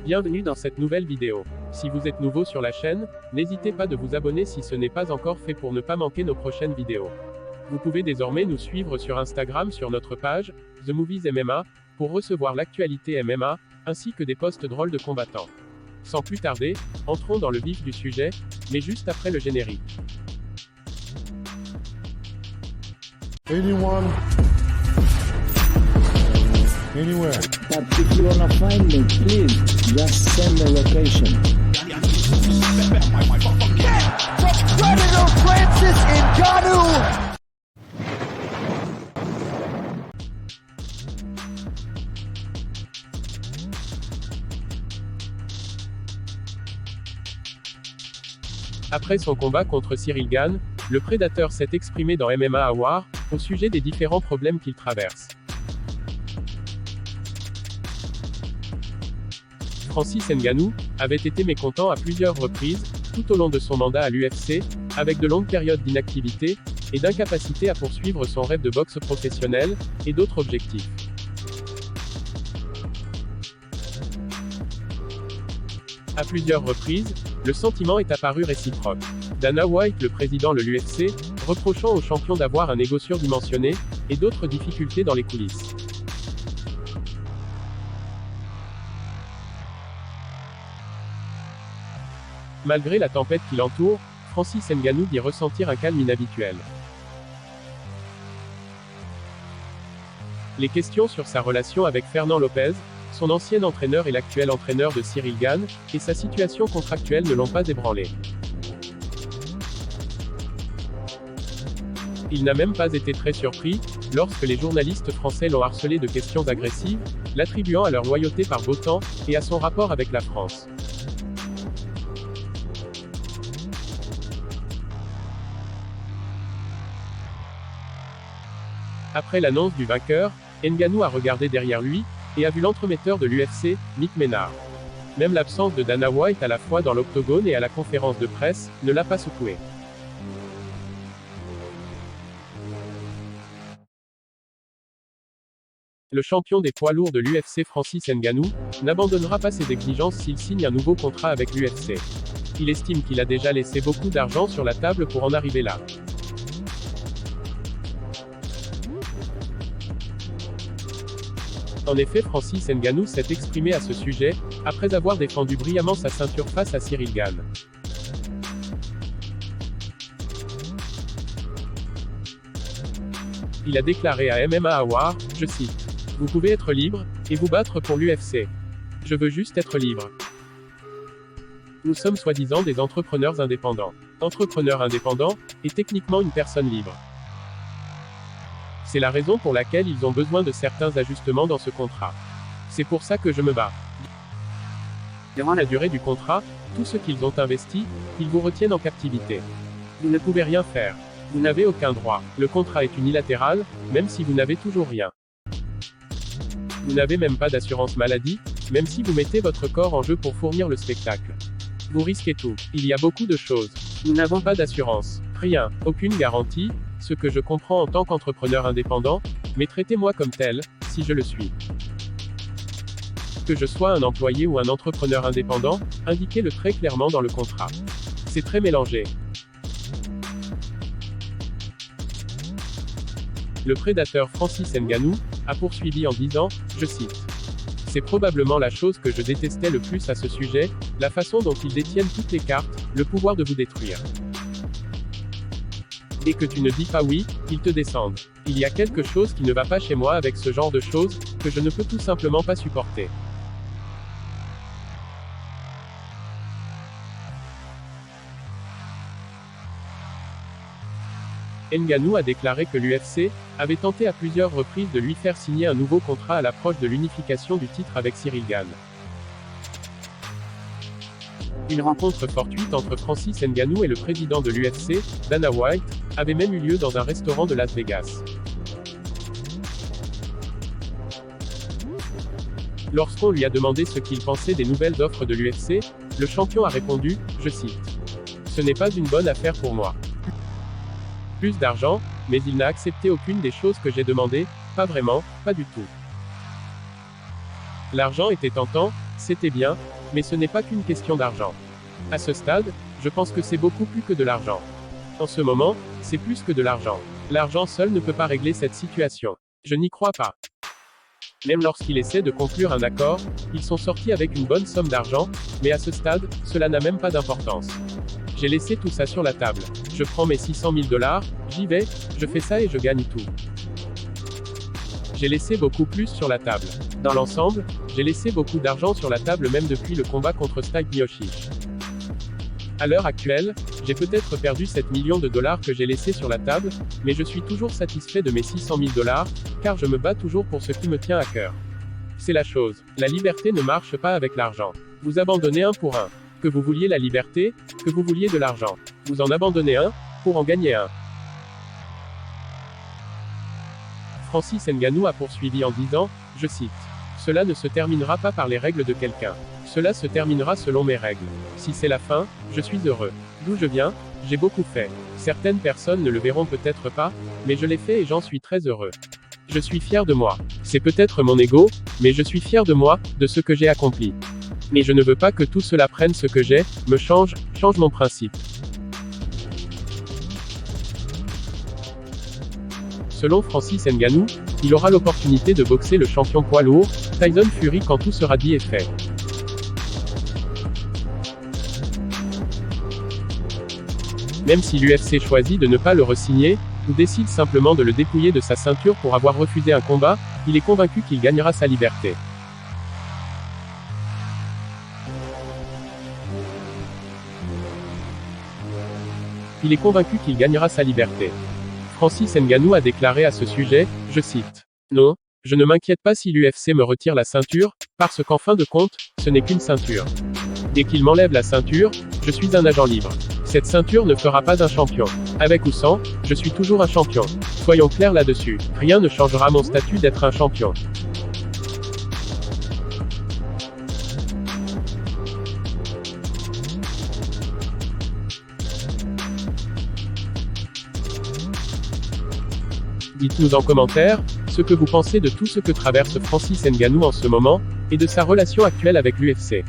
Bienvenue dans cette nouvelle vidéo. Si vous êtes nouveau sur la chaîne, n'hésitez pas de vous abonner si ce n'est pas encore fait pour ne pas manquer nos prochaines vidéos. Vous pouvez désormais nous suivre sur Instagram sur notre page, The Movies MMA, pour recevoir l'actualité MMA, ainsi que des posts drôles de combattants. Sans plus tarder, entrons dans le vif du sujet, mais juste après le générique. Anyone, anywhere. But if you wanna find me, please just send the location. Predator Francis Ngannou. Après son combat contre Cyril Gane, le prédateur s'est exprimé dans MMA Award, au sujet des différents problèmes qu'il traverse. Francis Ngannou avait été mécontent à plusieurs reprises, tout au long de son mandat à l'UFC, avec de longues périodes d'inactivité, et d'incapacité à poursuivre son rêve de boxe professionnel, et d'autres objectifs. À plusieurs reprises, le sentiment est apparu réciproque. Dana White, le président de l'UFC, reprochant au champion d'avoir un ego surdimensionné, et d'autres difficultés dans les coulisses. Malgré la tempête qui l'entoure, Francis Ngannou dit ressentir un calme inhabituel. Les questions sur sa relation avec Fernand Lopez, son ancien entraîneur et l'actuel entraîneur de Cyril Gane, et sa situation contractuelle ne l'ont pas ébranlé. Il n'a même pas été très surpris, lorsque les journalistes français l'ont harcelé de questions agressives, l'attribuant à leur loyauté par beau temps, et à son rapport avec la France. Après l'annonce du vainqueur, Ngannou a regardé derrière lui, et a vu l'entremetteur de l'UFC, Mick Ménard. Même l'absence de Dana White à la fois dans l'octogone et à la conférence de presse, ne l'a pas secoué. Le champion des poids lourds de l'UFC Francis Ngannou, n'abandonnera pas ses exigences s'il signe un nouveau contrat avec l'UFC. Il estime qu'il a déjà laissé beaucoup d'argent sur la table pour en arriver là. En effet, Francis Ngannou s'est exprimé à ce sujet, après avoir défendu brillamment sa ceinture face à Cyril Gane. Il a déclaré à MMA Award, je cite, « Vous pouvez être libre, et vous battre pour l'UFC. Je veux juste être libre. Nous sommes soi-disant des entrepreneurs indépendants. Entrepreneur indépendant, est techniquement une personne libre. C'est la raison pour laquelle ils ont besoin de certains ajustements dans ce contrat. C'est pour ça que je me bats. Durant la durée du contrat, tout ce qu'ils ont investi, ils vous retiennent en captivité. Vous ne pouvez rien faire. Vous n'avez aucun droit. Le contrat est unilatéral, même si vous n'avez toujours rien. Vous n'avez même pas d'assurance maladie, même si vous mettez votre corps en jeu pour fournir le spectacle. Vous risquez tout. Il y a beaucoup de choses. Nous n'avons pas d'assurance. Rien. Aucune garantie. Ce que je comprends en tant qu'entrepreneur indépendant, mais traitez-moi comme tel, si je le suis. Que je sois un employé ou un entrepreneur indépendant, indiquez-le très clairement dans le contrat. C'est très mélangé. Le prédateur Francis Ngannou a poursuivi en disant, je cite, « C'est probablement la chose que je détestais le plus à ce sujet, la façon dont ils détiennent toutes les cartes, le pouvoir de vous détruire. Dès que tu ne dis pas oui, ils te descendent. Il y a quelque chose qui ne va pas chez moi avec ce genre de choses, que je ne peux tout simplement pas supporter. » Ngannou a déclaré que l'UFC avait tenté à plusieurs reprises de lui faire signer un nouveau contrat à l'approche de l'unification du titre avec Cyril Gane. Une rencontre fortuite entre Francis Ngannou et le président de l'UFC, Dana White, avait même eu lieu dans un restaurant de Las Vegas. Lorsqu'on lui a demandé ce qu'il pensait des nouvelles offres de l'UFC, le champion a répondu, je cite, « Ce n'est pas une bonne affaire pour moi. Plus d'argent, mais il n'a accepté aucune des choses que j'ai demandées, pas vraiment, pas du tout. L'argent était tentant, C'était bien, mais ce n'est pas qu'une question d'argent. À ce stade, je pense que c'est beaucoup plus que de l'argent. En ce moment, c'est plus que de l'argent. L'argent seul ne peut pas régler cette situation. Je n'y crois pas. Même lorsqu'ils essaient de conclure un accord, ils sont sortis avec une bonne somme d'argent, mais à ce stade, cela n'a même pas d'importance. J'ai laissé tout ça sur la table. Je prends mes 600 000 $, j'y vais, je fais ça et je gagne tout. J'ai laissé beaucoup plus sur la table. Dans l'ensemble, j'ai laissé beaucoup d'argent sur la table même depuis le combat contre Stipe Miocic. À l'heure actuelle, j'ai peut-être perdu 7 millions de dollars que j'ai laissés sur la table, mais je suis toujours satisfait de mes 600 000 $, car je me bats toujours pour ce qui me tient à cœur. C'est la chose. La liberté ne marche pas avec l'argent. Vous abandonnez un pour un. Que vous vouliez la liberté, que vous vouliez de l'argent. Vous en abandonnez un, pour en gagner un. Francis Ngannou a poursuivi en disant, je cite, « Cela ne se terminera pas par les règles de quelqu'un. Cela se terminera selon mes règles. Si c'est la fin, je suis heureux. D'où je viens, j'ai beaucoup fait. Certaines personnes ne le verront peut-être pas, mais je l'ai fait et j'en suis très heureux. Je suis fier de moi. C'est peut-être mon ego, mais je suis fier de moi, de ce que j'ai accompli. Mais je ne veux pas que tout cela prenne ce que j'ai, me change mon principe. » Selon Francis Ngannou, il aura l'opportunité de boxer le champion poids lourd, Tyson Fury quand tout sera dit et fait. Même si l'UFC choisit de ne pas le re-signer, ou décide simplement de le dépouiller de sa ceinture pour avoir refusé un combat, il est convaincu qu'il gagnera sa liberté. Il est convaincu qu'il gagnera sa liberté. Francis Ngannou a déclaré à ce sujet, je cite, « Non, je ne m'inquiète pas si l'UFC me retire la ceinture, parce qu'en fin de compte, ce n'est qu'une ceinture. Dès qu'il m'enlève la ceinture, je suis un agent libre. Cette ceinture ne fera pas un champion. Avec ou sans, je suis toujours un champion. Soyons clairs là-dessus. Rien ne changera mon statut d'être un champion. » Dites-nous en commentaire, ce que vous pensez de tout ce que traverse Francis Ngannou en ce moment, et de sa relation actuelle avec l'UFC.